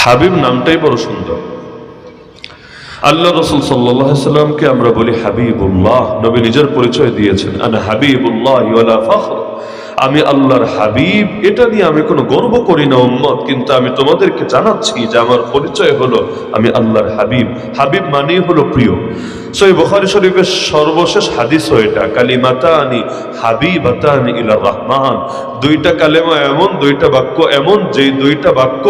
হাবিব নামটাই বড় সুন্দর। আল্লাহ রাসূল সাল্লাল্লাহু আলাইহি সাল্লামকে আমরা বলি হাবিবুল্লাহ। নবী নিজের পরিচয় দিয়েছেন, আনা হাবিবুল্লাহ ওয়ালা ফখর, আমি আল্লাহর হাবিব। এটা নিয়ে আমি কোনো গর্ব করি না উম্মত, কিন্তু আমি তোমাদেরকে জানাচ্ছি যে আমার পরিচয় হলো আমি আল্লাহর হাবিব। হাবিব মানেই হলো প্রিয়। সহিহ বুখারী শরীফের সর্বশেষ হাদিসও এটা, কালিমাতানি হাবিবাতানি ইলা রহমান। দুইটা কালেমা এমন, দুইটা বাক্য এমন, যে দুইটা বাক্য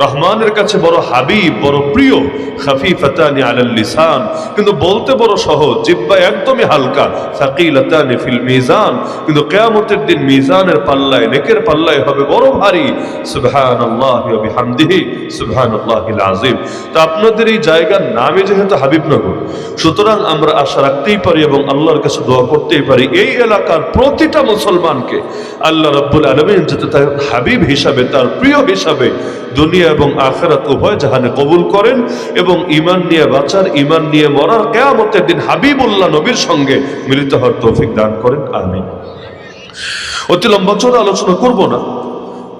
রহমানের কাছে বড় হাবিব, বড় প্রিয়। খাফিফাতানি আলাল লিসান, কিন্তু বলতে বড় সহজ, জিহ্বা একদমই হালকা। সাকিলাতানি ফিল মিজান, কিন্তু কিয়ামতের দিন মিজানের পাল্লায়, নেকের পাল্লায় হবে বড় ভারী। সুবহানাল্লাহি ওয়া বিহামদিহি সুবহানাল্লাহিল আযীম। তো আপনাদের এই জায়গার নামই যেহেতু হাবিবনগর, সুতরাং আমরা আশা রাখতেই পারি এবং আল্লাহর কাছে দোয়া করতেই পারি এই এলাকার প্রতিটা মুসলমানকে আল্লাহ রাব্বুল আলামিন যাতে তার হাবিব হিসাবে, তার প্রিয় হিসাবে দুনিয়া এবং আখিরাত উভয় জাহানে কবুল করেন, এবং ঈমান নিয়ে বাঁচার, ঈমান নিয়ে মরার, কিয়ামতের দিন হাবিবুল্লাহ নবীর সঙ্গে মিলিত হওয়ার তৌফিক দান করেন, আমিন। অতি লম্বা চড়া আলোচনা করব না,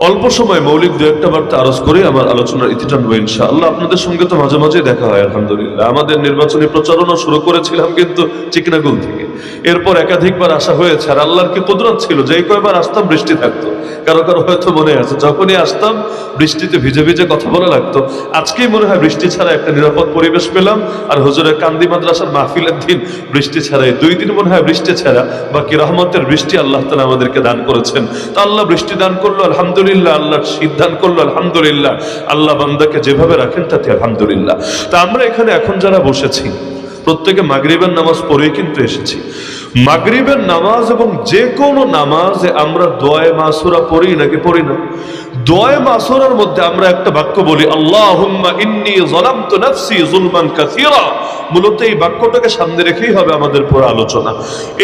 অল্প সময় মৌলিক দু একটা বার্তা আরজ করে আমার আলোচনার ইতি টানবো ইনশাআল্লাহ। আপনাদের সঙ্গে তো মাঝে মাঝে দেখা হয় আলহামদুলিল্লাহ। আমাদের নির্বাচনী প্রচারণা শুরু করেছিলাম কিন্তু চিকনাগুল থেকে, এরপর একাধিকবার আসা হয়েছে। আর আল্লাহর কি কুদরত ছিল, যেই কয়বার আসতাম বৃষ্টি থাকতো। কারো কারো হয়তো মনে আছে, যখনই আসতাম বৃষ্টিতে ভিজে ভিজে কথা বলা লাগতো। আজকেই মনে হয় বৃষ্টি ছাড়া একটা নিরাপদ পরিবেশ পেলাম। আর হুজুরের কান্দি মাদ্রাসার মাহফিলের দিন বৃষ্টি ছাড়াই, 2 দিন মনে হয় বৃষ্টি ছাড়া, বাকি রহমতের বৃষ্টি আল্লাহ তাআলা আমাদেরকে দান করেছেন। তো আল্লাহ বৃষ্টি দান করলো আলহামদুলিল্লাহ, আল্লাহর শীত দান করলো আলহামদুলিল্লাহ। আল্লাহ বান্দাকে যেভাবে রাখেন তাতে আলহামদুলিল্লাহ। তা আমরা এখানে এখন যারা বসেছি প্রত্যেকে মাগরিবের নামাজ পড়েই কিন্তু এসেছি। মাগরিবের নামাজ এবং যে কোনো নামাজে আমরা দোয়ায়ে মাসুরা পড়ি নাকি পড়ি না? দোয়ায়ে মাসুরার মধ্যে আমরা একটা বাক্য বলি, আল্লাহুম্মা ইন্নী যালামতু নাফসি যুলমান কাসীরা। মূলত এই বাক্যটাকে সামনে রেখেই হবে আমাদের পুরো আলোচনা।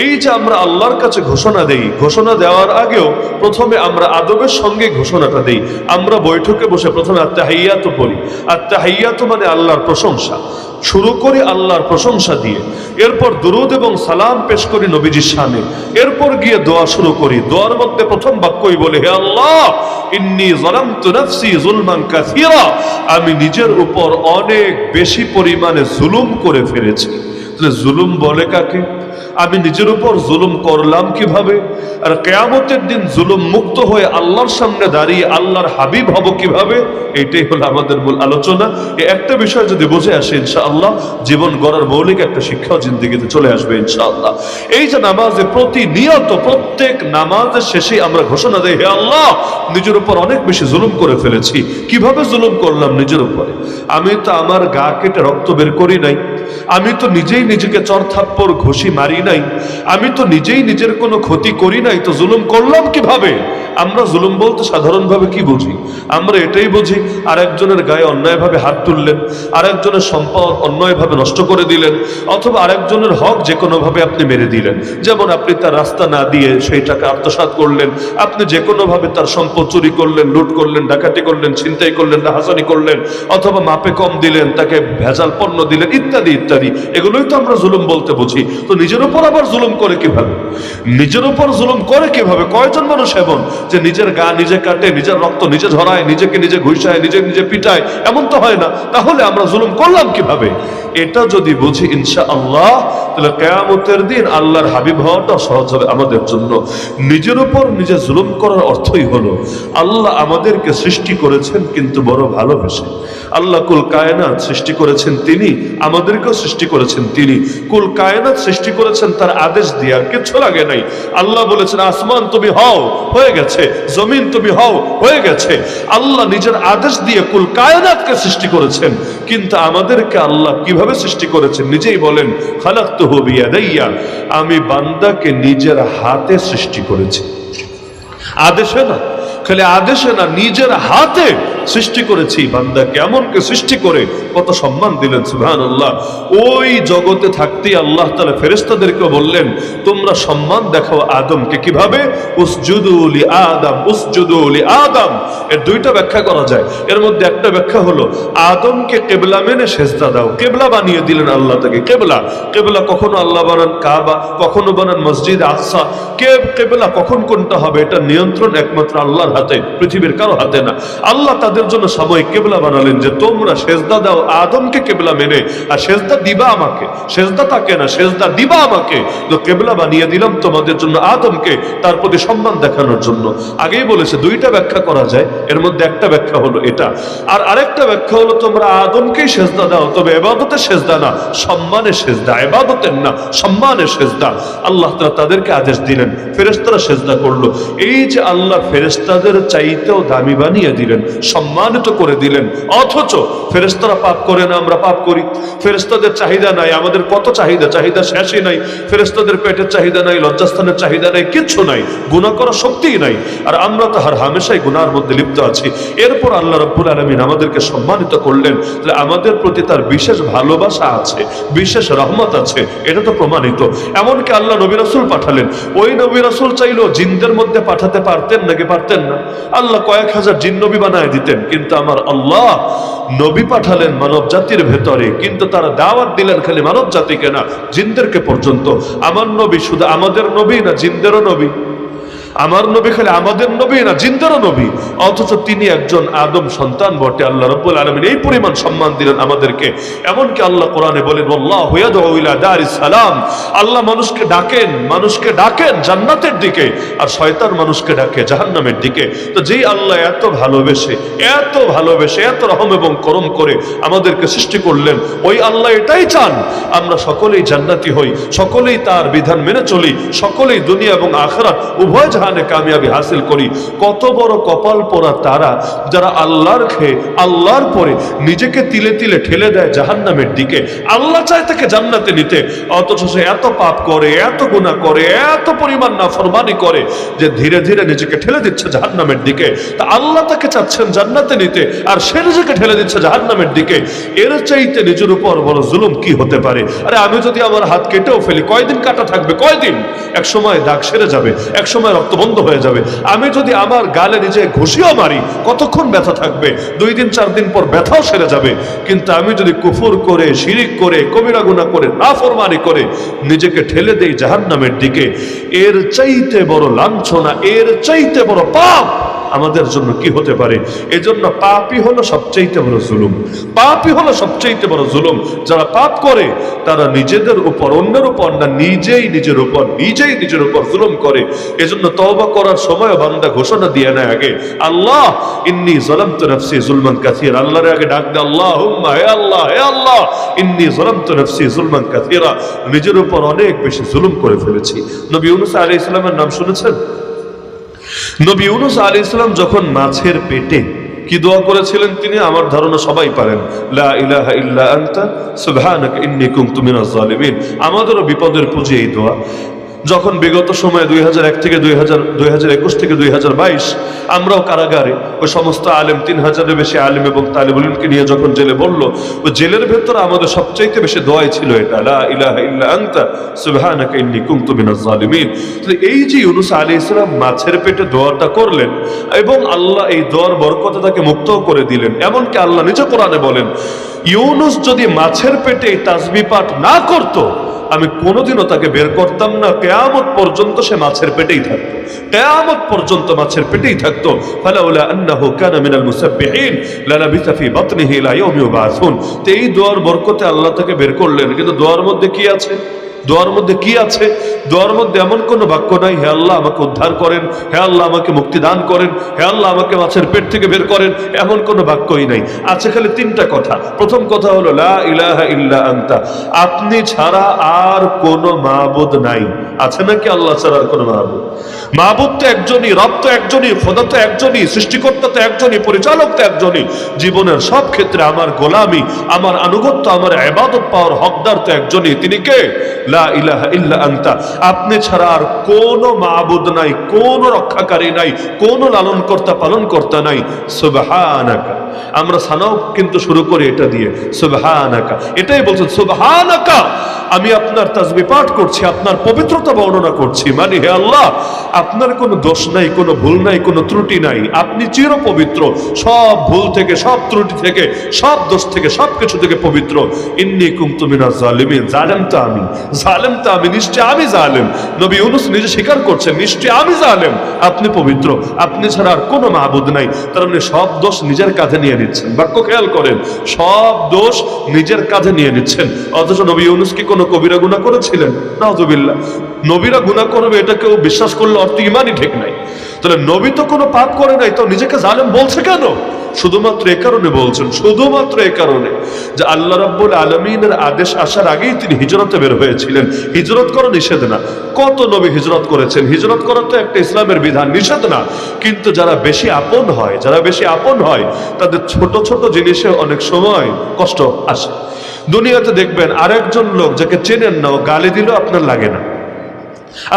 এই যে আমরা আল্লাহর কাছে ঘোষণা দেই, ঘোষণা দেওয়ার আগেও প্রথমে আমরা আদবের সঙ্গে ঘোষণাটা দেই। আমরা বৈঠকে বসে প্রথমে আত্তাহিয়াতু পড়ি। আত্তাহিয়াতু মানে আল্লাহর প্রশংসা। শুরু করি আল্লাহর প্রশংসা দিয়ে, এরপর দুরূদ এবং সালাম পেশ করি নবীজির শানে, এরপর গিয়ে দোয়া শুরু করি। দোয়ার মধ্যে প্রথম বাক্যই বলে, হে আল্লাহ ইন্নী যালামতু নাফসি যুলমান কাসীরা, আমি নিজের উপর অনেক বেশি পরিমাণে জুলুম করে ফেলেছি। তাহলে জুলুম বলে কাকে? আমি নিজের উপর জুলুম করলাম কিভাবে? আর কিয়ামতের দিন জুলুম মুক্ত হয়ে আল্লাহর সামনে দাঁড়িয়ে আল্লাহর হাবিব হব কিভাবে? এটাই হলো আমাদের মূল আলোচনা। এই একটা বিষয় যদি বুঝে আসে ইনশাআল্লাহ, জীবন গড়ার মৌলিক একটা শিক্ষাও জিন্দেগিতে চলে আসবে ইনশাআল্লাহ। এই যে নামাজে প্রতিনিয়ত প্রত্যেক নামাজের শেষেই আমরা ঘোষণা দেই, হে আল্লাহ নিজের উপর অনেক বেশি জুলুম করে ফেলেছি। কিভাবে জুলুম করলাম নিজের উপরে? আমি তো আমার গা কেটে রক্ত বের করি নাই, আমি তো নিজেই নিজেকে চর থাপ্পড় ঘুষি মারি নাই, আমি তো নিজেই নিজের কোনো ক্ষতি করি নাই, তো জুলুম করলাম কিভাবে? আমরা জুলুম বলতে সাধারণভাবে কি বুঝি? আমরা এটাই বুঝি, আরেকজনের গায়ে অন্যায়ভাবে হাত তুললেন, আরেকজনের সম্পদ অন্যায়ভাবে নষ্ট করে দিলেন, অথবা আরেকজনের হক যে কোনোভাবে আপনি মেরে দিলেন। যেমন আপনি তার রাস্তা না দিয়ে সেই টাকা আত্মসাৎ করলেন, আপনি যে কোনোভাবে তার সম্পদ চুরি করলেন, লুট করলেন, ডাকাতি করলেন, ছিনতাই করলেন, রাহাজানি করলেন, অথবা মাপে কম দিলেন, তাকে ভেজাল পণ্য দিলেন, ইত্যাদি ইত্যাদি। এগুলোই তো আমরা জুলুম বলতে বুঝি। তো নিজের উপর আবার জুলুম করে কিভাবে? নিজের উপর জুলুম করে কিভাবে? কয়জন মানুষ এমন যে নিজের গা নিজে কাটে, নিজের রক্ত নিজে ঝরায়, নিজেকে নিজে ঘুষায়, নিজে নিজে পিটায়? এমন তো হয় না। তাহলে আমরা জুলুম করলাম কিভাবে? এটা যদি বুঝি ইনশাআল্লাহ, তাহলে কিয়ামতের দিন আল্লাহর হাবিব হওয়াটা সহজ হবে আমাদের জন্য। নিজের উপর নিজে জুলুম করার অর্থই হলো, আল্লাহ আমাদেরকে সৃষ্টি করেছেন কিন্তু বড় ভালোবেসে। আল্লাহ কুল কায়নাত সৃষ্টি করেছেন তিনি, আমাদেরকেও সৃষ্টি করেছেন তিনি। কুল কায়নাত সৃষ্টি করেছেন তার আদেশ দিয়ে, আর কিচ্ছু লাগে নাই। আল্লাহ বলেছেন আসমান তুমি হও, হয়ে গেছে, জমিন তুমি হও, হয়ে গেছে। আল্লাহ নিজের আদেশ দিয়ে কুল কায়নাতকে সৃষ্টি করেছেন। কিন্তু আমাদেরকে আল্লাহ কিভাবে সৃষ্টি করেছেন নিজেই বলেন, খালাকতুহু বিয়াদাইয়া, আমি বান্দাকে নিজের হাতে সৃষ্টি করেছি। আদেশে না, খালি আদেশে না, নিজের হাতে সৃষ্টি করেছি বান্দাকে। এমনকি সৃষ্টি করে কত সম্মান দিলেন, সুবহানাল্লাহ। ওই জগতে থাকতেই আল্লাহ তাআলা ফেরেশতাদেরকে বললেন, তোমরা সম্মান দেখাও আদমকে। কিভাবে? উসজুদু লি আদম, উসজুদু লি আদম। এর দুইটা ব্যাখ্যা করা যায়। এর মধ্যে একটা ব্যাখ্যা হলো আদমকে কিবলা মেনে সেজদা দাও। কিবলা বানিয়ে দিলেন আল্লাহ তাকে। কিবলা, কিবলা কখনো আল্লাহ বানান কাবা, কখনো বানান মসজিদ আকসা। কিবলা কখন কোনটা হবে এটা নিয়ন্ত্রণ একমাত্র আল্লাহর হাতে, পৃথিবীর কারো হাতে না। আল্লাহ তাদের জন্য সাময়িক কেবলা বানালেন যে তোমরা সেজদা দাও আদমকে কেবলা মেনে, আর সেজদা দিবা আমাকে, সেজদা তাকে না, সেজদা দিবা আমাকে। তো কেবলা বানিয়ে দিলাম তোমাদের জন্য আদমকে, তার প্রতি সম্মান দেখানোর জন্য। আগেই বলেছে দুইটা ব্যাখ্যা করা যায়, এর মধ্যে একটা ব্যাখ্যা হলো এটা, আর আরেকটা ব্যাখ্যা হলো তোমরা আদমকেই সেজদা দাও, তবে ইবাদতের সেজদা না, সম্মানের সেজদা, ইবাদতের না, সম্মানের সেজদা। আল্লাহ তাআলা তাদেরকে আদেশ দিলেন, ফেরেশতারা সেজদা করলো। এই যে আল্লাহ ফেরেশতাদের চাইতেও দামি বানিয়ে দিলেন, সম্মানিত করে দিলেন, অথচ ফেরেশতারা পাপ করে না, আমরা পাপ করি। ফেরেশতাদের চাহিদা নাই, আমাদের কত চাহিদা, চাহিদা শেষই নাই। ফেরেশতাদের পেটের চাহিদা নাই, লজ্জাস্থানের চাহিদা নাই, কিচ্ছু নাই, গুনাহ করার শক্তিই নাই, আর আমরা তো হামেশাই গুনাহের মধ্যে লিপ্ত আছি। এরপর আল্লাহ রাব্বুল আলামিন আমাদেরকে সম্মানিত করলেন, তাহলে আমাদের প্রতি তার বিশেষ ভালোবাসা আছে, বিশেষ রহমত আছে, এটা তো প্রমাণিত। এমনকি আল্লাহ নবী রাসূল পাঠালেন, ওই নবী রাসূল চাইলেও জিনদের মধ্যে পাঠাতে পারতেন নাকি পারতেন না? আল্লাহ কয়েক হাজার জিন নবী বানায় দিতেন, কিন্তু আমার আল্লাহ নবী পাঠালেন মানব জাতির ভেতরে, কিন্তু তারা দাওয়াত দিলেন খালি মানব জাতিকে না, জিনদেরকে পর্যন্ত। আমার নবী শুধু আমাদের নবী না, জিনদেরও নবী। আমার নবী খালি আমাদের নবী না, জিনদেরও নবী, অথচ তিনি একজন আদম সন্তান বটে। আল্লাহ রাব্বুল আলামিন এই পরিমাণ সম্মান দিলেন আমাদেরকে। এমনকি আল্লাহ কোরআনে বলেন ওয়াল্লাহু ইয়াদউ ইলা দারিস সালাম, আল্লাহ মানুষকে ডাকেন জান্নাতের দিকে, আর শয়তান মানুষকে ডাকে জাহান্নামের দিকে। তো যেই আল্লাহ এত ভালোবেসে এত রহম এবং করম করে আমাদেরকে সৃষ্টি করলেন, ওই আল্লাহ এটাই চান আমরা সকলেই জান্নাতি হই, সকলেই তার বিধান মেনে চলি, সকলেই দুনিয়া এবং আখিরাত উভয় জাহানে কামিয়াবি হাসিল করি। কত বড় কপাল পোড়া তারা যারা আল্লাহর খেয়ে আল্লাহর পরে নিজেকে তিলে তিলে ঠেলে দেয় জাহান্নামের দিকে। আল্লাহ চায় তাকে জান্নাতে নিতে, অথচ সে এত পাপ করে, এত গুনাহ করে, এত পরিমাণ নাফরমানি করে যে ধীরে ধীরে নিজেকে ঠেলে দিচ্ছে জাহান্নামের দিকে। তা আল্লাহ তাকে চাচ্ছেন জান্নাতে নিতে, আর সে নিজেকে ঠেলে দিচ্ছে জাহান্নামের দিকে। এর চাইতে নিজের উপর বড় জুলুম কি হতে পারে? আরে আমি যদি আমার হাত কেটেও ফেলি, কয়দিন কাটা থাকবে? কয়দিন? এক সময় দাগ সেরে যাবে, এক সময় রক্ত বন্ধ হয়ে যাবে। আমি যদি আমার গালে নিজে ঘুষিও মারি, কতক্ষণ ব্যথা থাকবে? 2 দিন 4 দিন পর ব্যথাও সেরে যাবে। কিন্তু আমি যদি কুফর করে, শিরিক করে, কবিরা গুনাহ করে, নাফরমানি করে নিজেকে ঠেলে দেই জাহান্নামের দিকে, এর চাইতে বড় লাঞ্ছনা, এর চাইতে বড় পাপ আমাদের জন্য কি হতে পারে? এজন্য পাপই হলো সবচাইতে বড় জুলুম, পাপই হলো সবচাইতে বড় জুলুম। যারা পাপ করে তারা নিজেদের উপর, অন্যের উপর না, নিজেই নিজের উপর জুলুম করে। এজন্য তওবা করার সময় বান্দা ঘোষণা দিয়ে নেয় আগে, আল্লাহ ইন্নী যালামতু নাফসি যুলমান কাসীরা। আল্লাহর আগে ডাক দে, আল্লাহুম্মা, হে আল্লাহ, হে আল্লাহ, ইন্নী যালামতু নাফসি যুলমান কাসীরা, নিজের উপর অনেক বেশি জুলুম করে ফেলেছি। নবী ইউনূস আলাইহিস সালামের নাম শুনেছেন? নবী ইউনূস আলাইহিস সালাম যখন মাছের পেটে কি দোয়া করেছিলেন তিনি? আমার ধারণা সবাই পারেন, লা ইলাহা ইল্লা আনতা সুবহানাকা ইন্নী কুনতু মিনাজ জালিমিন। আমাদেরও বিপদের পুঁজি এই দোয়া। যখন বিগত সময়ে 2001 থেকে 2021 থেকে 2022 আমরাও কারাগারে ওই সমস্ত আলেম, 3000-এর বেশি আলেম এবং তালিবুল ইলমকে নিয়ে যখন জেলে বললো, ওই জেলের ভেতরে আমাদের সবচাইতে বেশি দোয়াই ছিল এটা, লা ইলাহা ইল্লা আনতা সুবহানাকা ইন্নী কুনতু মিনাজ জালিমিন। তো এই যে ইউনূস আলাইহিস সালাম মাছের পেটে দোয়াটা করলেন এবং আল্লাহ এই দোয়ার বরকতে তাকে মুক্তও করে দিলেন। এমনকি আল্লাহ নিজে কোরআনে বলেন, ইউনূস যদি মাছের পেটে এই তাসবিহ পাঠ না করতো, আমি কোনোদিনও তাকে বের করতাম না, কিয়ামত পর্যন্ত সে মাছের পেটেই থাকতো, কিয়ামত পর্যন্ত মাছের পেটেই থাকতো। ফালাউলা আন্নাহু কানা মিনাল মুসাব্বিহিন লালাবিসা ফি বাতনিহি ইলা ইয়াউমি ইউবআসুন। তো এই দোয়ার বরকতে আল্লাহ তাকে বের করলেন। কিন্তু দোয়ার মধ্যে কি আছে? দোয়ার মধ্যে কি আছে? দোয়ার মধ্যে এমন কোনো বাক্য নাই, হে আল্লাহ আমাকে উদ্ধার করেন, হে আল্লাহ আমাকে মুক্তি দান করেন, হে আল্লাহ আমাকে মাছের পেট থেকে বের করেন, এমন কোনো বাক্যই নাই। আছে খালি 3টা কথা। প্রথম কথা হলো লা ইলাহা ইল্লা আনতা, আপনি ছাড়া আর কোনো মাবুদ নাই। আছে নাকি আল্লাহ ছাড়া আর কোনো মাবুদ? মাবুদ তো একজনই, রব তো একজনই, খোদা তো একজনই, সৃষ্টিকর্তা তো একজনই, পরিচালক তো একজনই। জীবনের সব ক্ষেত্রে আমার গোলামি, আমার আনুগত্য, আমার ইবাদত পাওয়ার হকদার তো একজনই। তিনি কে? লা ইলাহা ইল্লা আনতা, আপনি ছাড়া আর কোনো মাবুদ নাই, কোনো রক্ষাকারী নাই, কোনো লালনকর্তা পালনকর্তা নাই। সুবহানাকা, আমরা সানাও কিন্তু শুরু করি এটা দিয়ে, সুবহানাকা। এটাই বলছেন, সুবহানাকা, আমি আপনার তাসবিহ পাঠ করছি, আপনার পবিত্রতা বর্ণনা করছি। মানে হে আল্লাহ, আপনার কোনো দোষ নাই, কোনো ভুল নাই, কোনো ত্রুটি নাই, আপনি চির পবিত্র, সব ভুল থেকে, সব ত্রুটি থেকে, সব দোষ থেকে, সব কিছু থেকে পবিত্র। ইন্নী কুনতু মিনাজ জালিমিন, জালেম তো আমি, জালেম তো আমি, নিশ্চয় আমি জালেম। নবী ইউনূস নিজে স্বীকার করছেন, নিশ্চয় আমি জালেম, আপনি পবিত্র, আপনি ছাড়া আর কোনো মাবুদ নাই। তার মানে সব দোষ নিজের কাঁধে নিয়ে নিচ্ছেন। বাক্য খেয়াল করেন, সব দোষ নিজের কাঁধে নিয়ে নিচ্ছেন। অথচ নবী ইউনূস কি কোনো কবিরা গুনাহ করেছিলেন? নাউযুবিল্লাহ। নবীরা গুনাহ করবে এটা কেউ বিশ্বাস করলে অর্থ ইমানই ঠিক নাই। তাহলে নবী তো কোনো পাপ করে নাই, তো নিজেকে জালেম বলছে কেন? শুধুমাত্র এ কারণে বলছেন, শুধুমাত্র এ কারণে যে আল্লাহ রাব্বুল আলামিনের আদেশ আসার আগেই তিনি হিজরতে বের হয়েছিলেন। হিজরত করা নিষেধ না, কত নবী হিজরত করেছেন, হিজরত করা তো একটা ইসলামের বিধান, নিষেধ না। কিন্তু যারা বেশি আপন হয়, যারা বেশি আপন হয়, তাদের ছোট ছোট জিনিসে অনেক সময় কষ্ট আসে। দুনিয়াতে দেখবেন আরেকজন লোক যাকে চেনেন না, ও গালি দিলেও আপনার লাগে না।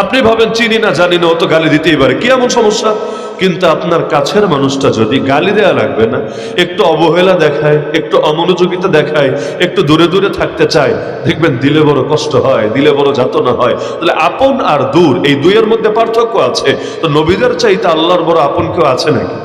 আপনি ভাবেন চিনি না জানি না, ও তো গালি দিতেই পারে, কি এমন সমস্যা? কিন্তু আপনার কাছের মানুষটা যদি গালি দেয়া লাগবে না, একটু অবহেলা দেখায়, একটু অমনোযোগিতা দেখায়, একটু দূরে দূরে থাকতে চায়, দেখবেন দিলে বড় কষ্ট হয়, দিলে বড় যাতনা হয়। তাহলে আপন আর দূর, এই দুইয়ের মধ্যে পার্থক্য আছে। তো নবীদের চাইতে আল্লাহর বড় আপন কেউ আছে নাকি?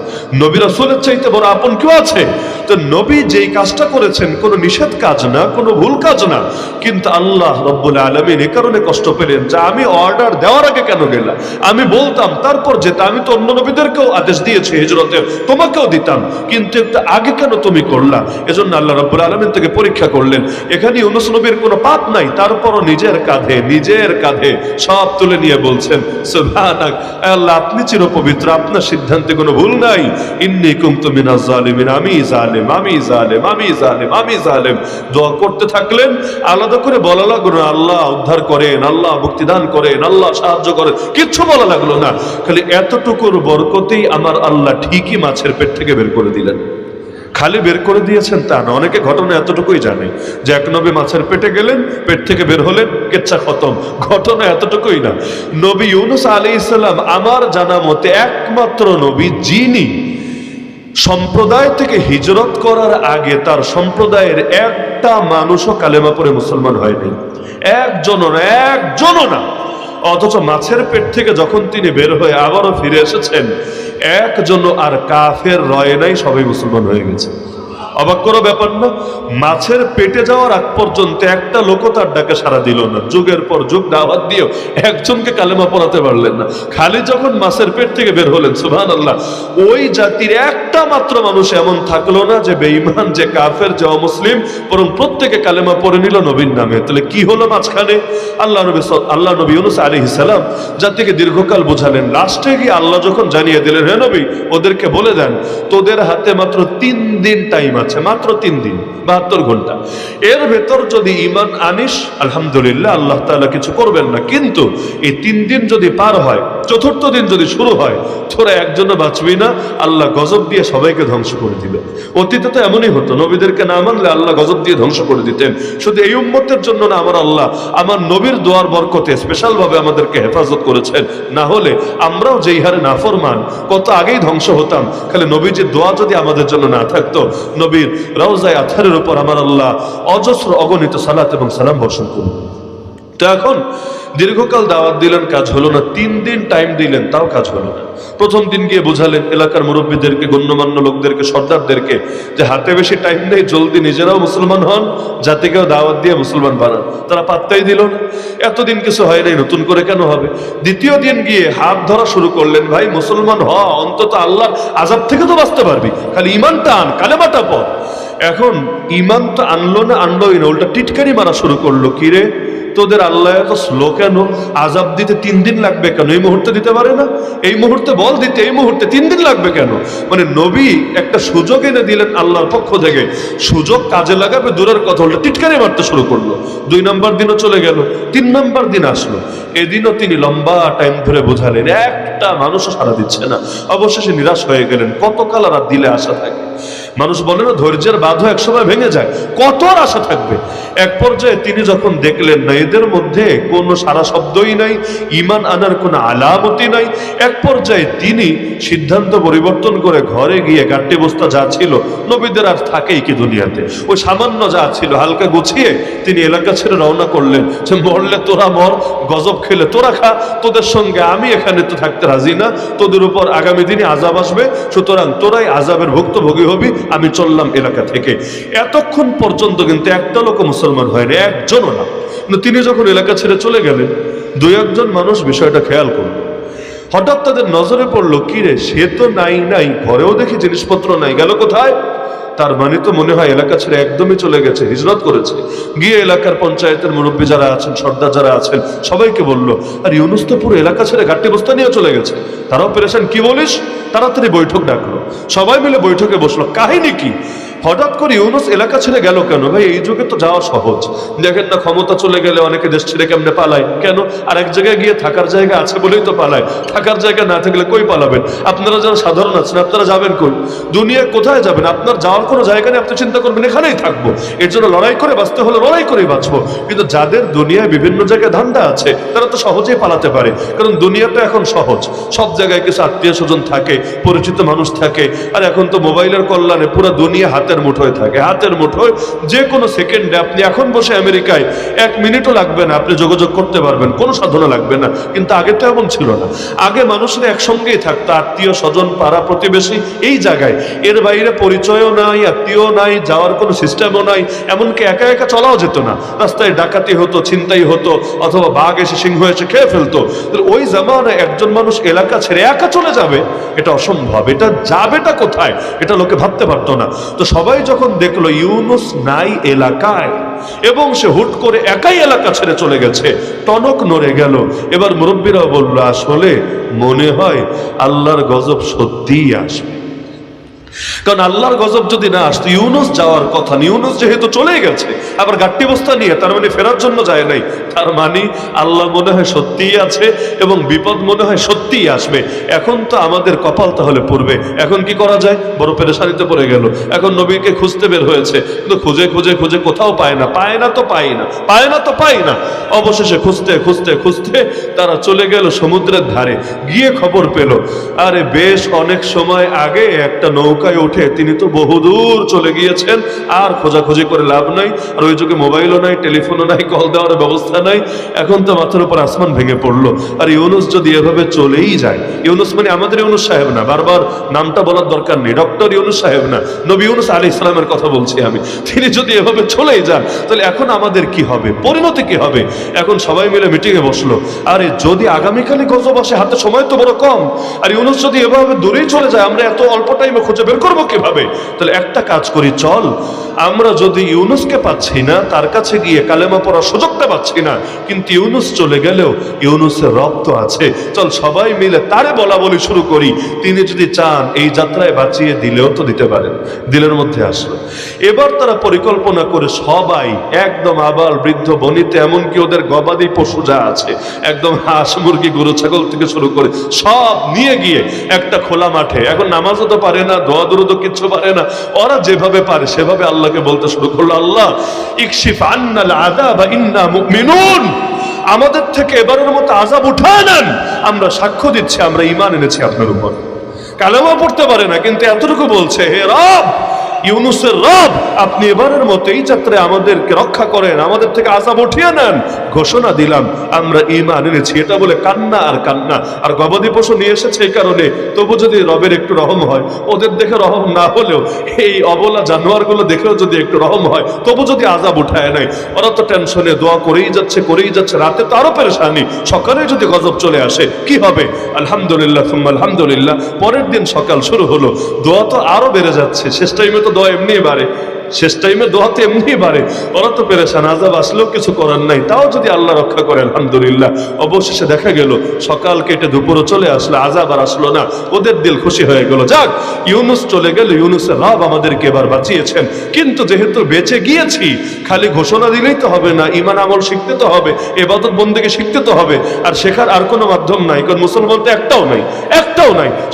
নবী রাসূলের চাইতে বড় আপন কেউ আছে? তো নবী যেই কাজটা করেছেন কোনো নিষেধ কাজ না, কোনো ভুল কাজ না, কিন্তু আল্লাহ রাব্বুল আলামিন এই কারণে কষ্ট পেলেন যে আমি অর্ডার দেওয়ার আগে কেন গেলা? আমি বলতাম তারপর যেটা, আমি তো অন্য নবীদেরকেও আদেশ দিয়েছি হিজরতের, তোমাকেও দিতাম, কিন্তু একটু আগে কেন তুমি করলা? এজন্য আল্লাহ রাব্বুল আলামিন থেকে পরীক্ষা করলেন। এখানে ইউনূস নবীর কোনো পাপ নাই, তারপরও নিজের কাঁধে সব তুলে নিয়ে বলছেন সুবহানাক, আল্লাহ আপনি চিরপবিত্র, আপনার সিদ্ধান্তে কোনো ভুল নাই। ইন্নী কুনতু মিনাজ জালিমিন, আমি জালেম। দোয়া করতে থাকলেন, আলাদা করে বলা লাগলো না আল্লাহ উদ্ধার করেন, আল্লাহ মুক্তিদান করেন, আল্লাহ সাহায্য করেন, কিচ্ছু বলা লাগলো না। খালি এতটুকুর বরকতেই আমার আল্লাহ ঠিকই মাছের পেট থেকে বের করে দিলেন। খালি বের করে দিয়েছেন তা না, অনেকে ঘটনা এতটুকুই জানে যে এক নবী মাছের পেটে গেলেন, পেট থেকে বের হলেন, কেচ্ছা খতম। ঘটনা এতটুকুই না। নবী ইউনূস আলাইহিস সালাম আমার জানা মতে একমাত্র নবী যিনি সম্প্রদায় থেকে হিজরত করার আগে তার সম্প্রদায়ের একটা মানুষও কালেমা পড়ে মুসলমান হয়নি, একজনও না। অথচ মাছের পেট থেকে যখন তিনি বের হয়ে আবারও ফিরে এসেছেন, একজনও আর কাফের রয় নাই, সবাই মুসলমান হয়ে গেছে। অবাক করা ব্যাপার না? মাছের পেটে যাওয়ার আগ পর্যন্ত একটা লোকও তার ডাকে সাড়া দিল না। যুগের পর যুগ দাওয়াত দিয়েও একজনকে কালেমা পড়াতে পারলেন না। খালি যখন মাছের পেট থেকে বের হলেন, সুবহানাল্লাহ, ওই জাতির একটা মাত্র মানুষ এমন থাকলো না যে বেঈমান, যে কাফের, যে অমুসলিম, বরং প্রত্যেকে কালেমা পড়ে নিল নবীর নামে। তাহলে কি হলো মাঝখানে? আল্লাহ নবী ইউনূস আলাইহিস সালাম জাতিকে দীর্ঘকাল বোঝালেন। লাস্টে গিয়ে আল্লাহ যখন জানিয়ে দিলেন, হে নবী, ওদেরকে বলে দেন তোদের হাতে মাত্র 3 দিন টাইম আছে, মাত্র 3 দিন, 72 ঘন্টা। এর ভেতর যদি ঈমান আনিস, আলহামদুলিল্লাহ, আল্লাহ তাআলা কিছু করবেন না। কিন্তু এই 3 দিন যদি পার হয়, চতুর্থ দিন যদি শুরু হয়, তোরা একজনও বাঁচবি না, আল্লাহ গজব দিয়ে সবাইকে ধ্বংস করে দিবে। অতীতে তো এমনই হতো, নবীদেরকে না মানলে আল্লাহ গজব দিয়ে ধ্বংস করে দিতেন। শুধু এই উম্মতের জন্য না, আমার আল্লাহ আমার নবীর দোয়ার বরকতে স্পেশাল ভাবে আমাদেরকে হেফাজত করেছেন। না হলে আমরাও যেই হারে নাফরমান, কত আগেই ধ্বংস হতাম। খালি নবীজির দোয়া যদি আমাদের জন্য না থাকতো, নবীর রওজায়ে আতহারের উপর আমার আল্লাহ অজস্র অগণিত সালাত এবং সালাম বর্ষণ করুন। তো এখন দীর্ঘকাল দাওয়াত দিলেন, কাজ হলো না। 3 দিন টাইম দিলেন, তাও কাজ হলো না। প্রথম দিন গিয়ে বোঝালেন এলাকার মুরব্বীদেরকে, গণ্যমান্য লোকদেরকে, সর্দারদেরকে যে হাতে বেশি টাইম নেই, জলদি নিজেরাও মুসলমান হন, জাতিকেও দাওয়াত দিয়ে মুসলমান বানান। তারা পাত্তাই দিল না। এতদিন কিছু হয় নাই, নতুন করে কেন হবে? দ্বিতীয় দিন গিয়ে হাত ধরা শুরু করলেন, ভাই মুসলমান হ, অন্তত আল্লাহর আযাব থেকে তো বাঁচতে পারবি, খালি ঈমানটা আন, কালেমাটা পড়। এখন ঈমান তো আনলোই না, উল্টা টিটকারি মারা শুরু করলো। কিরে, তোদের আল্লাহ এত স্লো কেন? আযাব দিতে 3 দিন লাগবে কেন? এই মুহূর্তে দিতে পারে না? এই মুহূর্তে বল দিতে, এই মুহূর্তে 3 দিন লাগবে কেন? মানে নবী একটা সুযোগ এনে দিলেন আল্লাহর পক্ষ থেকে, সুযোগ কাজে লাগাবে দূরের কথা, উল্টা টিটকারি মারতে শুরু করলো। 2 নম্বর দিনও চলে গেল, 3 নম্বর দিন আসলো। এদিনও তিনি লম্বা টাইম ধরে বোঝালেন, একটা মানুষও সাড়া দিচ্ছে না। অবশেষে নিরাশ হয়ে গেলেন। কতকাল আর দিলে আশা থাকে? মানুষ বলে না, ধৈর্যের বাঁধও একসময় ভেঙে যায়, কত আর আশা থাকবে? এক পর্যায়ে তিনি যখন দেখলেন না এদের মধ্যে কোনো সারা শব্দই নাই, ঈমান আনার কোনো আলামতই নাই, এক পর্যায়ে তিনি সিদ্ধান্ত পরিবর্তন করে ঘরে গিয়ে গাট্টি বস্তা যা ছিল, নবীদের আর থাকেই কি দুনিয়াতে, ওই সামান্য যা ছিল হালকা গুছিয়ে তিনি এলাকা ছেড়ে রওনা করলেন। যে মরলে তোরা মর, গজব খেলে তোরা খা, তোদের সঙ্গে আমি এখানে তো থাকতে রাজি না, তোদের উপর আগামী দিনে আযাব আসবে, সুতরাং তোরাই আযাবের ভুক্তভোগী হবি, আমি চললাম এলাকা থেকে। এতক্ষণ পর্যন্ত কিন্তু একটা লোক মুসলমান হয়নি, একজনও না। কিন্তু তিনি যখন এলাকা ছেড়ে চলে গেলেন, দুই একজন মানুষ বিষয়টা খেয়াল করল। হঠাৎ তাদের নজরে পড়লো, কি রে, সে তো নাই, ঘরেও দেখি জিনিসপত্র নাই, গেল কোথায়? তার মানে তো মনে হয় এলাকা ছেড়ে একদমই চলে গেছে, হিজরত করেছে। গিয়ে এলাকার পঞ্চায়েতের মুরব্বী যারা আছেন, সর্দার যারা আছেন, সবাইকে বলল, আর ইউনুস তো পুরো এলাকা ছেড়ে গাট্টি বস্তা নিয়ে চলে গেছে। তারাও পেরেছেন, কি বলিস? তাড়াতাড়ি বৈঠক ডাকলো, সবাই মিলে বৈঠকে বসলো। কাহিনী কি? হঠাৎ করে ইউনুস এলাকা ছেড়ে গেল কেন? ভাই, এই যুগে তো যাওয়া সহজ। দেখেন না, ক্ষমতা চলে গেলে অনেকে দেশ ছেড়ে কেমনে পালায়। কেন? আর এক জায়গায় গিয়ে থাকার জায়গা আছে বলেই তো পালায়। থাকার জায়গা না থাকলে কই পালাবেন? আপনারা যারা সাধারণ আছেন, আপনারা যাবেন কই? দুনিয়া কোথায় যাবেন? আপনার যাওয়ার কোনো জায়গা নেই, আপনি চিন্তা করবেন এখানেই থাকবো। এর জন্য লড়াই করে বাঁচতে হলে লড়াই করেই বাঁচবো। কিন্তু যাদের দুনিয়ায় বিভিন্ন জায়গায় ধান্দা আছে, তারা তো সহজেই পালাতে পারে, কারণ দুনিয়াটা এখন সহজ। সব জায়গায় কিছু আত্মীয় স্বজন থাকে, পরিচিত মানুষ থাকে, আর এখন তো মোবাইলের কল্যাণে পুরো দুনিয়া হাতের মুঠোয় থাকে। হাতের মুঠোয় যে কোনো সেকেন্ডে আপনি এখন বসে আমেরিকায় 1 মিনিটও লাগবে না, আপনি যোগাযোগ করতে পারবেন, কোনো সাধনা লাগবে না। কিন্তু আগে তো এমন ছিল না। আগে মানুষরা একসঙ্গেই থাকতো, আত্মীয় স্বজন, পাড়া প্রতিবেশী, এই জায়গায়। এর বাইরে পরিচয়ও নাই, আত্মীয় নাই, যাওয়ার কোনো সিস্টেমও নাই। এমনকি একা একা চলাও যেত না। রাস্তায় ডাকাতি হতো, ছিনতাই হতো, অথবা বাঘ এসে, সিংহ এসে খেয়ে ফেলতো। ওই জামানায় একজন মানুষ এলাকা ছেড়ে একা চলে যাবে, এটা অসম্ভব। এটা যাবেটা কোথায়, এটা লোকে ভাবতে পারতো না। তো সবাই যখন দেখলো ইউনুস নাই এলাকায়, এবং সে হুট করে একাই এলাকা ছেড়ে চলে গেছে, টনক নড়ে গেল। এবার মুরব্বীরাও বলল, আসলে মনে হয় আল্লাহর গজব সত্যিই আসবে। কারণ আল্লাহর গজব যদি না আসতো, ইউনুস যাওয়ার কথা। ইউনুস যেহেতু চলে গেছে, আবার গাট্টি বস্তা নিয়ে, তার মানে ফেরার জন্য যায় নাই। তার মানে আল্লাহ মনে হয় সত্যিই আছে, এবং বিপদ মনে হয় সত্যিই আসবে। এখন তো আমাদের কপাল তাহলে পড়বে। এখন কি করা যায়? বড় পেরেশানিতে পড়ে গেল। এখন নবীকে খুঁজতে বের হয়েছে, কিন্তু খুঁজে খুঁজে খুঁজে কোথাও পায় না। অবশেষে খুঁজতে তারা চলে গেল সমুদ্রের ধারে। গিয়ে খবর পেল, আরে বেশ অনেক সময় আগে একটা নৌকায় উঠে তিনি তো বহুদূর চলে গিয়েছেন, আর খোঁজাখুঁজি করে লাভ নাই। আর ওই যুগে মোবাইলও নাই, টেলিফোনও নাই, কল দেওয়ার ব্যবস্থা নাই। এখন তো মাথার উপর আসমান ভেঙে পড়লো। আর ইউনুস যদি এভাবে চলেই যায়, ইউনুস মানে আমাদের ইউনুস সাহেব না, বারবার নামটা বলার দরকার নেই, ডক্টর ইউনুস সাহেব না, নবী ইউনুস আলাইহিস সালামের কথা বলছি আমি। তিনি যদি এভাবে চলেই যান, তাহলে এখন আমাদের কি হবে, পরিণতি কি হবে? এখন সবাই মিলে মিটিংয়ে বসলো, আরে যদি আগামীকালই গজব আসে, হাতে সময় তো বড় কম, আর ইউনুস যদি এভাবে দূরেই চলে যায়, আমরা এত অল্প টাইমে খুঁজে বের করবো কিভাবে? তাহলে একটা কাজ করি, চল আমরা যদি ইউনুসকে পাচ্ছি না, তার কাছে গিয়ে কালেমা পড়ার সুযোগটা পাচ্ছি না, কিন্তু ইউনুস চলে গেলেও ইউনুসের রব তো আছে, চল সবাই মিলে তারে বলা বলি শুরু করি। তিনি যদি চান এই যাত্রায় বাঁচিয়ে দিলেও তো দিতে পারেন। দিলের মধ্যে আসলো। এবার তারা পরিকল্পনা করে সবাই একদম আবাল বৃদ্ধ বনিতে, এমনকি ওদের গবাদি পশু যা আছে, একদম হাঁস মুরগি গরু ছাগল থেকে শুরু করে সব নিয়ে গিয়ে একটা খোলা মাঠে, এখন নামাজও তো পারে না, দোয়া দুরুদও কিচ্ছু পারে না, ওরা যেভাবে পারে সেভাবে আল্লাহকে বলতে শুরু করলো, আল্লাহ ইকশিফ আন্নাল আযাব ইন্না মুমিনুন, আমাদের থেকে এবারের মতো আযাব উঠায় নেন, আমরা সাক্ষ্য দিচ্ছি আমরা ঈমান এনেছি আপনার উপর। কালেমা পড়তে পারে না, কিন্তু এতটুকু বলছে, হে রব, ইউনুসের রব, আপনি এবারের মতো এই যাত্রায় আমাদেরকে রক্ষা করেন, আমাদের থেকে আযাব উঠিয়ে নেন। ঘোষণা দিলাম আমরা ঈমান এনেছি। এটা বলে কান্না আর কান্না। আর গবাদি পশু নিয়ে এসেছে এই কারণে, তবু যদি রবের একটু রহম হয়, ওদের দেখে রহম না হলেও এই অবলা জানোয়ারগুলো দেখেও যদি একটু রহম হয়, তবু যদি আযাব উঠায় নাই। ওরা তো টেনশনে দোয়া করেই যাচ্ছে, রাতে তো আরো পেরেশানি, সকালে যদি গজব চলে আসে কি হবে? আলহামদুলিল্লাহ সুম্মা আলহামদুলিল্লাহ, পরের দিন সকাল শুরু হলো, দোয়া তো আরো বেড়ে যাচ্ছে। শেষ টাইমে তো দোয়া এমনি বাড়ে, দোয়াতে এমনি বাড়ে। ওরা তো পেরেশান, আযাব আসলেও কিছু করার নাই, তাও যদি আল্লাহ রক্ষা করে আলহামদুলিল্লাহ। অবশেষে দেখা গেল সকাল কেটে দুপুরও চলে আসলো, আযাব আর আসলো না। ওদের দিল খুশি হয়ে গেল, যাক ইউনুস চলে গেল, ইউনুসের রব আমাদেরকে এবার বাঁচিয়েছেন। কিন্তু যেহেতু বেঁচে গিয়েছি, খালি ঘোষণা দিলেই তো হবে না, ঈমান আমল শিখতে তো হবে, ইবাদত বন্দেগী শিখতে তো হবে। আর শেখার আর কোনো মাধ্যম নাই, কারণ মুসলমান তো একটাও নাই।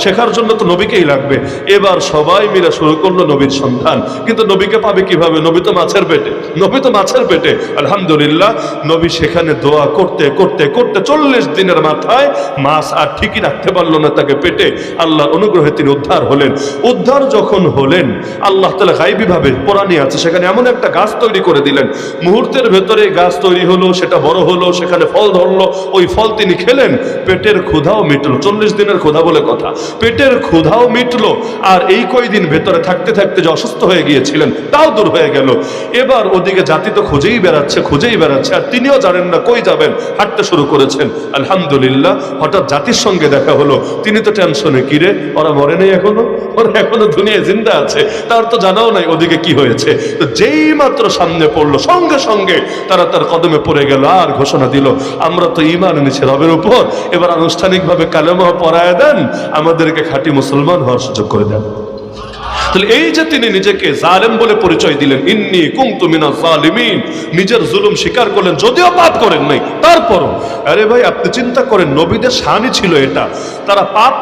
শেখার জন্য তো নবীকেই লাগবে। এবার সবাই মিলে শুরু করলো নবীর সন্ধান, কিন্তু নবীকে পাবে কিভাবে? নবী তো মাছের পেটে, নবী তো মাছের পেটে। আলহামদুলিল্লাহ, নবী সেখানে দোয়া করতে করতে করতে 40 দিনের মাথায় মাছ আর ঠিকই রাখতে পারলো না তাকে পেটে। আল্লাহর অনুগ্রহে তিনি উদ্ধার হলেন। উদ্ধার যখন হলেন, আল্লাহ তাআলা গায়বী ভাবে, কোরআনে আছে, সেখানে এমন একটা গাছ তৈরি করে দিলেন, মুহূর্তের ভেতরে গাছ তৈরি হলো, সেটা বড় হলো, সেখানে ফল ধরলো। ওই ফল তিনি খেলেন, পেটের ক্ষুধাও মিটলো। 40 দিনের ক্ষুধা বলে কথা, পেটের ক্ষুধাও মিটলো। আর এই কয়দিন ভেতরে থাকতে থাকতে যে অসুস্থ হয়ে গিয়েছিলেন তাও দূর হয়ে গেল। এবার ওদিকে জাতি তো খুঁজেই বেড়াচ্ছে, আর তিনিও জানেন না কই যাবেন, হাঁটতে শুরু করেছেন। আলহামদুলিল্লাহ, হঠাৎ জাতির সঙ্গে দেখা হলো। তিনি তো টেনশনে, কিরে ওরা মরে নেই এখনো, ওরা এখনো দুনিয়ায় জিন্দা আছে, তার তো জানাও নাই ওদিকে কি হয়েছে। তো যেই মাত্র সামনে পড়লো, সঙ্গে সঙ্গে তারা তার কদমে পড়ে গেল আর ঘোষণা দিল, আমরা তো ঈমান এনেছি রবের উপর, এবার আনুষ্ঠানিকভাবে কালেমা পড়ায় দেন, আমাদেরকে খাঁটি মুসলমান হওয়ার সুযোগ করে দেন। তাহলে এই যে তিনি নিজেকে জালেম বলে পরিচয় দিলেন, ইন্নী কুনতু মিনাজ জালিমিন, নিজের জুলুম স্বীকার করলেন, যদিও পাপ করেন নাই তারপরও। আরে ভাই, আপনি চিন্তা করেন, নবীদের শানই ছিল এটা, তারা পাপ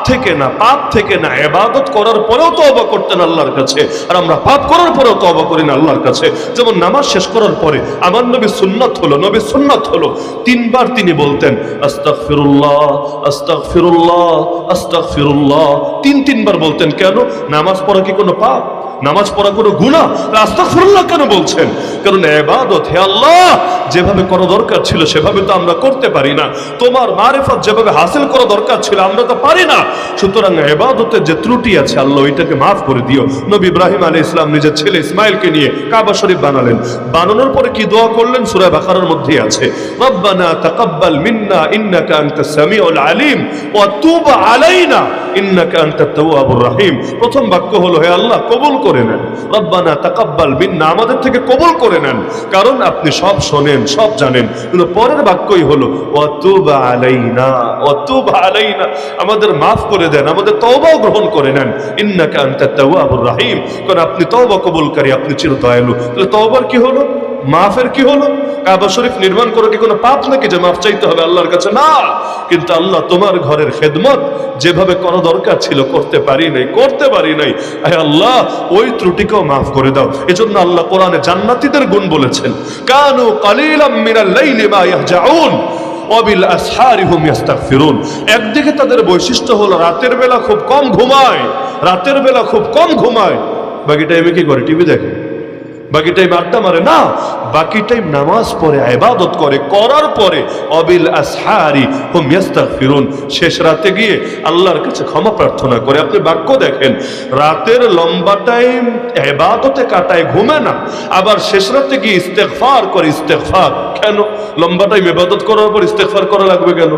থেকে না ইবাদত করার পরেও তওবা করতেন আল্লাহর কাছে, আর আমরা পাপ করার পরেও তওবা করি না আল্লাহর কাছে। যেমন নামাজ শেষ করার পরে আমার নবীর সুন্নাত হলো 3 বার তিনি বলতেন আস্তাগফিরুল্লাহ আস্তাগফিরুল্লাহ আস্তাগফিরুল্লাহ, 3 বার বলতেন। কেন? নামাজ পড়া কি কোনো পাপ? নামাজ পড়া কোনো গুনাহ? আস্তাগফিরুল্লাহ কেন বলছেন? কারণ ইবাদত, হে আল্লাহ, যেভাবে করা দরকার ছিল সেভাবে তো আমরা করতে পারি না, তোমার মারিফত যেভাবে হাসিল করা দরকার ছিল আমরা তো পারি না। সুতরাং ইবাদতের যে ত্রুটি আছে আল্লাহ ওইটাকে মাফ করে দিও। নবী ইব্রাহিম আলাইহিস সালাম নিজের ছেলে ইসমাইলকে নিয়ে কাবা শরীফ বানালেন। বানানোর পরে কি দোয়া করলেন? সূরা বাকারার মধ্যেই আছে, রব্বানা তাকাব্বাল মিন্না ইন্নাকা আনতাস সামিউল আলিম ওয়া তুব আলাইনা ইন্নাকা আনতাত তাওয়াবুর রহিম। প্রথম বাক্য হলো, হে আল্লাহ কবুল করে নেন, রব্বানা তাকাব্বাল মিন্না, আমাদের থেকে কবুল করে নেন, কারণ আপনি সব শোনেন, সব জানেন। কিন্তু পরের বাক্যই হলো ওয়া তুব আলাইনা, ওয়া তুব আলাইনা, আমাদের মাফ করে দেন, আমাদের তওবাও গ্রহণ করে নেন, ইন্নাকা আনতাত তাওয়াবুর রহিম, কারণ আপনি তওবা কবুলকারী, আপনি চির দয়ালু। তাহলে তওবার কি হলো? মাফের কি হলো? কাবা শরীফ নির্মাণ করে কি কোনো পাপ নাকি যে মাফ চাইতে হবে আল্লাহর কাছে? না। কিন্তু আল্লাহ তোমার ঘরের খেদমত যেভাবে করা দরকার ছিল করতে পারি নাই, হে আল্লাহ ওই ত্রুটিকেও মাফ করে দাও। এজন্য আল্লাহ কোরআনে জান্নাতীদের গুণ বলেছেন, কানু কালিলাম মিনাল লাইলি মা ইয়াহজাউন ওয়া বিল আসহারি হুম ইস্তাগফিরুন। একদিকে তাদের বৈশিষ্ট্য হলো রাতের বেলা খুব কম ঘুমায়, বাকি টাইমে কি করে? টিভি দেখে, বাকি টাইম আড্ডা মারে না, বাকি টাইম নামাজ পড়ে, ইবাদত করে, করার পরে অবিল আসহারি হুম ইস্তাগফিরুন, শেষ রাতে গিয়ে আল্লাহর কাছে ক্ষমা প্রার্থনা করে। আপনি বাক্য দেখেন, রাতের লম্বা টাইম ইবাদতে কাটায়, ঘুমে না, আবার শেষ রাতে গিয়ে ইস্তেগফার করে। ইস্তেগফার কেন? লম্বা টাইম ইবাদত করার পর ইস্তেগফার করা লাগবে কেন?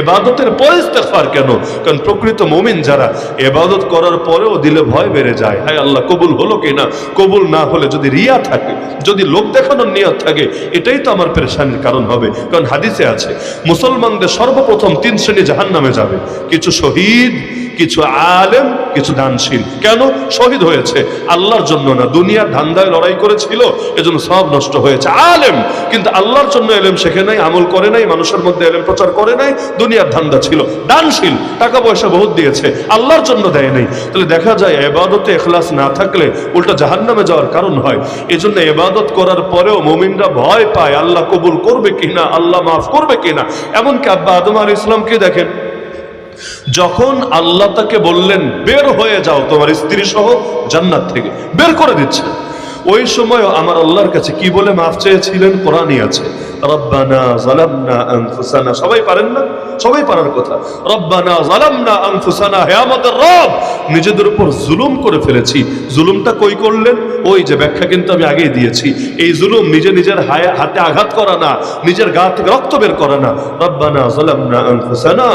ইবাদতের পরে ইস্তেগফার কেন? কারণ প্রকৃত মুমিন যারা ইবাদত করার পরেও দিলে ভয় বেড়ে যায়, হায় আল্লাহ কবুল হলো কিনা, কবুল না হলে যদি রিয়া থাকে, যদি লোক দেখানোর নিয়ত থাকে, এটাই তো আমার পেরেশানির কারণ হবে। কারণ হাদিসে আছে মুসলমানদের সর্বপ্রথম 3 শ্রেণী জাহান্নামে যাবে, কিছু শহীদ, কিছু আলেম, কিছু দানশীল। কেন? শহীদ হয়েছে আল্লাহর জন্য না, দুনিয়ার ধান্দায় লড়াই করেছিল, এজন্য সব নষ্ট হয়েছে। আলেম কিন্তু আল্লাহর জন্য এলেম শেখে নাই, আমল করে নাই, মানুষের মধ্যে এলেম প্রচার করে নাই, দুনিয়ার ধান্দা ছিল। দানশীল টাকা পয়সা বহুত দিয়েছে, আল্লাহর জন্য দেয় নাই। তাহলে দেখা যায় ইবাদতে ইখলাস না থাকলে উল্টা জাহান্নামে যাওয়ার কারণ হয়। এজন্য ইবাদত করার পরেও মুমিনরা ভয় পায়, আল্লাহ কবুল করবে কিনা, আল্লাহ মাফ করবে কিনা। এমনকি আব্বা আদম আলাইহিস সালামকে দেখেন, যখন আল্লাহ তাকে বললেন বের হয়ে যাও তোমার স্ত্রী সহ জান্নাত থেকে, বের করে দিচ্ছে, ওই সময় আমার আল্লাহর কাছে কি বলে মাফ চেয়েছিলেন? কোরআনই আছে, রব্বানা যালামনা আনফুসানা। সবাই পারেন না? সবাই পারার কথা। রব্বানা যালামনা আনফুসানা, হে আমাদের রব, নিজেদের উপর জুলুম করে ফেলেছি। জুলুমটা কই করলেন? ওই যে ব্যাখ্যা কিন্তু আমি আগেই দিয়েছি, এই জুলুম নিজের হাতে আঘাত করা না, নিজের গা থেকে রক্ত বের করা না। রব্বানা যালামনা আনফুসানা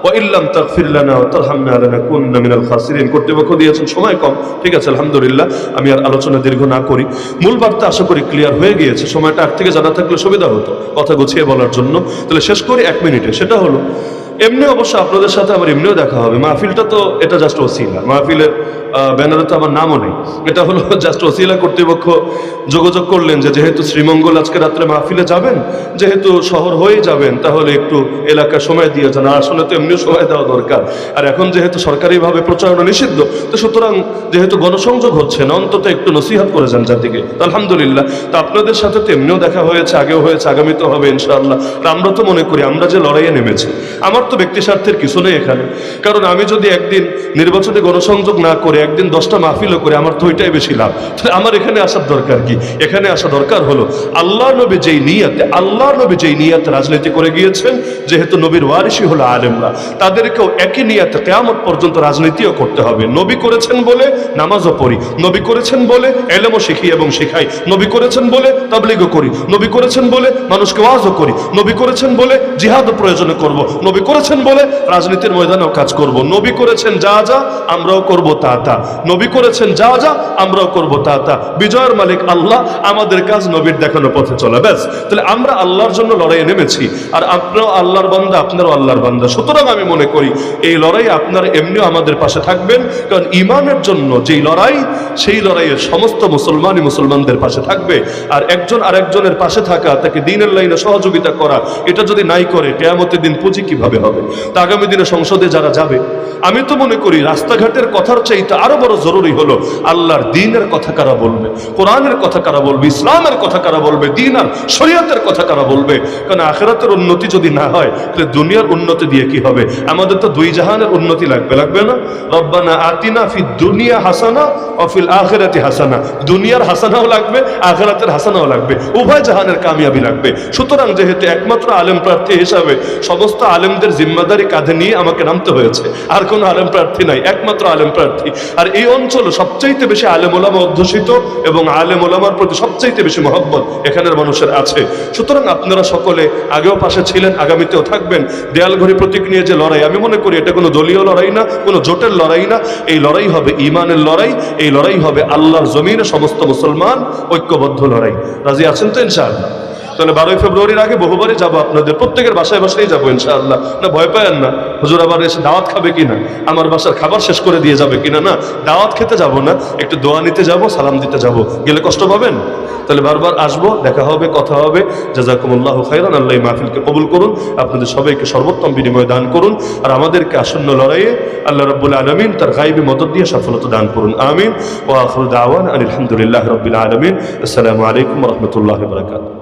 ওয়া ইল্লাম তাগফির লানা ওয়া তারহামনা লানাকুন্না মিনাল খাসিরিন। কর্তৃপক্ষ দিয়েছেন সময় কম, ঠিক আছে আলহামদুলিল্লাহ, আমি আর আলোচনা দীর্ঘ না করি। মূল বার্তা আশা করি ক্লিয়ার হয়ে গিয়েছে, সময়টা আগ থেকে জানা থাকলে সুবিধা হতো কথা গুছিয়ে বলার জন্য। তাহলে শেষ করি 1 মিনিটে। সেটা হলো এমনি অবশ্য আপনাদের সাথে আমার এমনিও দেখা হবে। মাহফিলটা তো এটা জাস্ট ওসিলা, মাহফিলের ব্যানারে তো আমার নামও নেই, এটা হলো জাস্ট ওসিলা। কর্তৃপক্ষ যোগাযোগ করলেন যে যেহেতু শ্রীমঙ্গল আজকে রাত্রে মাহফিলে যাবেন, যেহেতু শহর হয়ে যাবেন, তাহলে একটু এলাকা সময় দিয়ে যান। আর আসলে তো এমনিও সময় দেওয়া দরকার, আর এখন যেহেতু সরকারিভাবে প্রচারণা নিষিদ্ধ, তো সুতরাং যেহেতু গণসংযোগ হচ্ছে না, অন্তত একটু নসিহত করে যান জাতিকে। আলহামদুলিল্লাহ, তো আপনাদের সাথে তো এমনিও দেখা হয়েছে, আগেও হয়েছে, আগামীতেও হবে ইনশাআল্লাহ। আমরা তো মনে করি আমরা যে লড়াইয়ে নেমেছি, আমার তো ব্যক্তি স্বার্থের কিছু নেই এখানে। কারণ আমি যদি একদিন নির্বাচনে গণসংযোগ না করে একদিন 10টা মাহফিলও করে, আমার তো ওইটাই বেশি লাভ। তাহলে আমার এখানে আসার দরকার কি? এখানে আসা দরকার হলো আল্লাহ নবী যেই নিয়াতে রাজনীতি করে গিয়েছেন, যেহেতু নবীর ওয়ারিসই হলো আলেমরা, তাদেরকেও একই নিয়াতে কিয়ামত পর্যন্ত রাজনীতিও করতে হবে। নবী করেছেন বলে নামাজও পড়ি, নবী করেছেন বলে ইলমও শিখি এবং শেখাই, নবী করেছেন বলে তাবলীগও করি, নবী করেছেন বলে মানুষকে ওয়াজও করি, নবী করেছেন বলে জিহাদও প্রয়োজনে করব, নবী করেছেন বলে রাজনীতির ময়দানেও কাজ করব। নবী করেছেন যা যা আমরাও করব তা তা, নবী করেছেন যা যা আমরাও করব তা তা। বিজয়ের মালিক আল্লাহ, আমাদের কাজ নবীর দেখানো পথে চলা, ব্যাস। তাহলে আমরা আল্লাহর জন্য লড়াইয়ে নেমেছি, আর আপনারাও আল্লাহর বান্দা, আপনারাও আল্লাহর বান্দা। সুতরাং আমি মনে করি এই লড়াই আপনারা এমনিও আমাদের পাশে থাকবেন, কারণ ইমানের জন্য যেই লড়াই, সেই লড়াইয়ে সমস্ত মুসলমানই মুসলমানদের পাশে থাকবে। আর একজন আরেকজনের পাশে থাকা, তাকে দ্বীনের লাইনে সহযোগিতা করা, এটা যদি নাই করে কিয়ামতের দিন পুঁজি কিভাবে হবে? তা আগামী দিনে সংসদে যারা যাবে, আমি তো মনে করি রাস্তাঘাটের কথার চাইতে আরো বড় জরুরি হলো আল্লাহর দ্বীনের কথা কারা বলবে, কোরআনের কথা কারা বলবে, ইসলামের কথা কারা বলবে, দ্বীন আর শরীয়তের কথা কারা বলবে। কারণ আখিরাতের উন্নতি যদি না হয়, তাহলে দুনিয়ার উন্নতি দিয়ে কি হবে? আমাদের তো দুই জাহানের উন্নতি লাগবে, লাগবে না? রব্বানা আতিনা ফিদ দুনিয়া হাসানা ওয়া ফিল আখিরাতি হাসানা। দুনিয়ার হাসানাও লাগবে, আখিরাতের হাসানাও লাগবে, উভয় জাহানের কামিয়াবি লাগবে। সুতরাং যেহেতু একমাত্র আলেম প্রার্থী হিসাবে সমস্ত আলেমদের জিম্মাদারি কাঁধে নিয়ে আমাকে নামতে হয়েছে, আর কোনো আলেম প্রার্থী নাই, একমাত্র আলেম প্রার্থী। আর এই অঞ্চলে সবচাইতে বেশি আলেম ওলামা অধ্যুষিত এবং আলেম ওলামার প্রতি সবচাইতে বেশি মহব্বত এখানের মানুষের আছে। সুতরাং আপনারা সকলে আগেও পাশে ছিলেন, আগামীতেও থাকবেন। দেয়াল ঘড়ি প্রতীক নিয়ে যে লড়াই, আমি মনে করি এটা কোনো দলীয় লড়াই না, কোনো জোটের লড়াই না। এই লড়াই হবে ইমানের লড়াই, এই লড়াই হবে আল্লাহর জমিনে সমস্ত মুসলমান ঐক্যবদ্ধ লড়াই। রাজি আছেন তো ইনশাআল্লাহ? তাহলে 12ই ফেব্রুয়ারির আগে বহুবারই যাবো, আপনাদের প্রত্যেকের বাসায় বাসায় যাবো ইনশাআল্লাহ। না ভয় পায়েন না, হুজুর আবার এসে দাওয়াত খাবে কিনা, আমার বাসার খাবার শেষ করে দিয়ে যাবে কিনা। না, দাওয়াত খেতে যাব না, একটু দোয়া নিতে যাব, সালাম দিতে যাব। গেলে কষ্ট পাবেন? তাহলে বারবার আসবো, দেখা হবে, কথা হবে। জাযাকুমুল্লাহু খাইরান। আল্লাহ এই মাহফিলকে কবুল করুন, আপনাদের সবাইকে সর্বোত্তম বিনিময় দান করুন, আর আমাদেরকে আসন্ন লড়াইয়ে আল্লাহ রাব্বুল আলামিন তার গায়বী মদদ দিয়ে সফলতা দান করুন। আমিন। ওয়া আখিরু দাওয়ানা আলহামদুলিল্লাহি রাব্বিল আলামিন। আসসালামু আলাইকুম ওয়া রাহমাতুল্লাহি ওয়া বারাকাতুহু।